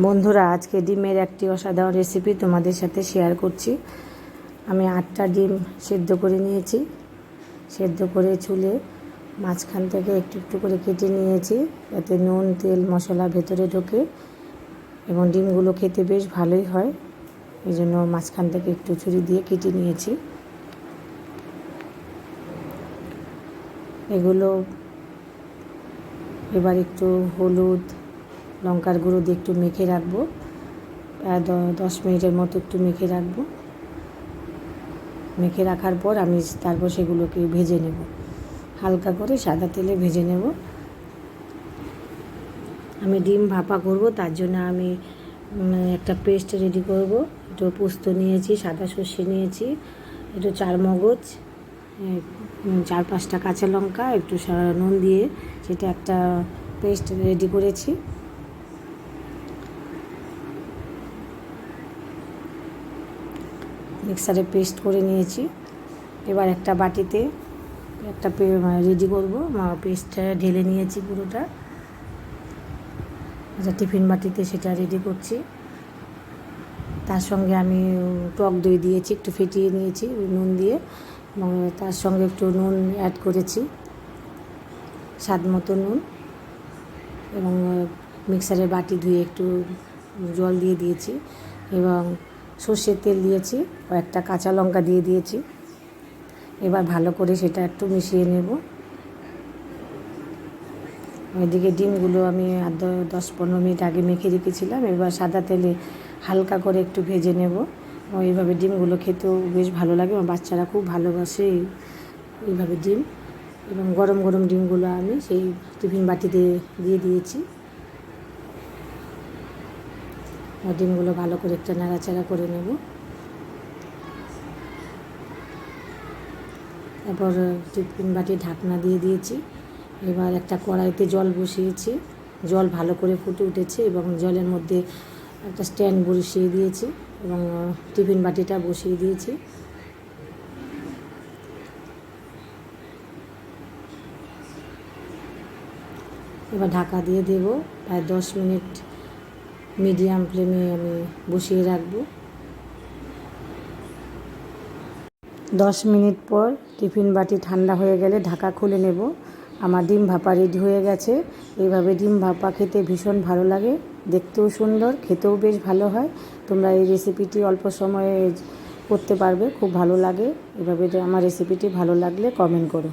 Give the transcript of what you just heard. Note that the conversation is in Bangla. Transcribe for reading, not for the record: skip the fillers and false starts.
বন্ধুরা, আজকে ডিমের একটি অসাধারণ রেসিপি তোমাদের সাথে শেয়ার করছি। আমি 8টা ডিম সেদ্ধ করে নিয়েছি। সেদ্ধ করে ছুলে মাঝখান থেকে একটু একটু করে কেটে নিয়েছি, যাতে নুন তেল মশলা ভেতরে ঢোকে এবং ডিমগুলো খেতে বেশ ভালোই হয়। এই জন্য মাঝখান থেকে একটু ছুরি দিয়ে কেটে নিয়েছি। এগুলো এবার একটু হলুদ লঙ্কার গুঁড়ো দিয়ে একটু মেখে রাখবো। প্রায় 10 মিনিটের মতো একটু মেখে রাখবো। মেখে রাখার পর আমি তারপর সেগুলোকে ভেজে নেব, হালকা করে সাদা তেলে ভেজে নেব। আমি ডিম ভাপা করব, তার জন্য আমি একটা পেস্ট রেডি করব। একটু পোস্ত নিয়েছি, সাদা সর্ষে নিয়েছি, একটু চারমগজ, 4-5টা কাঁচা লঙ্কা, একটু নুন দিয়ে সেটা একটা পেস্ট রেডি করেছি। মিক্সারে পেস্ট করে নিয়েছি। এবার একটা বাটিতে একটা রেডি করব, পেস্টটা ঢেলে নিয়েছি পুরোটা। টিফিন বাটিতে সেটা রেডি করছি। তার সঙ্গে আমি টক দই দিয়েছি, একটু ফেটিয়ে নিয়েছি নুন দিয়ে, এবং তার সঙ্গে একটু নুন অ্যাড করেছি, স্বাদ মতো নুন, এবং মিক্সারের বাটি ধুয়ে একটু জল দিয়ে দিয়েছি, এবং সর্ষের তেল দিয়েছি, ও একটা কাঁচা লঙ্কা দিয়ে দিয়েছি। এবার ভালো করে সেটা একটু মিশিয়ে নেব। এদিকে ডিমগুলো আমি 10-15 মিনিট আগে মেখে রেখেছিলাম। এবার সাদা তেলে হালকা করে একটু ভেজে নেব। এইভাবে ডিমগুলো খেতেও বেশ ভালো লাগে, আমার বাচ্চারা খুব ভালোবাসে এইভাবে ডিম। এবং গরম গরম ডিমগুলো আমি সেই টিফিন বাটিতে দিয়ে দিয়েছি। ডিমগুলো ভালো করে একটা নাড়াচাড়া করে নেব। তারপর টিফিন বাটি ঢাকনা দিয়ে দিয়েছি। এবার একটা কড়াইতে জল বসিয়েছি, জল ভালো করে ফুটে উঠেছে, এবং জলের মধ্যে একটা স্ট্যান্ড বসিয়ে দিয়েছি এবং টিফিন বাটিটা বসিয়ে দিয়েছি। এবার ঢাকা দিয়ে দেব। প্রায় 10 মিনিট মিডিয়াম ফ্লেমে আমি বসিয়ে রাখবো। 10 মিনিট পর টিফিন বাটি ঠান্ডা হয়ে গেলে ঢাকা খুলে নেব। আমার ডিম ভাপা রেডি হয়ে গেছে। এইভাবে ডিম ভাপা খেতে ভীষণ ভালো লাগে, দেখতেও সুন্দর, খেতেও বেশ ভালো হয়। তোমরা এই রেসিপিটি অল্প সময়ে করতে পারবে, খুব ভালো লাগে। এভাবে আমার রেসিপিটি ভালো লাগলে কমেন্ট করো।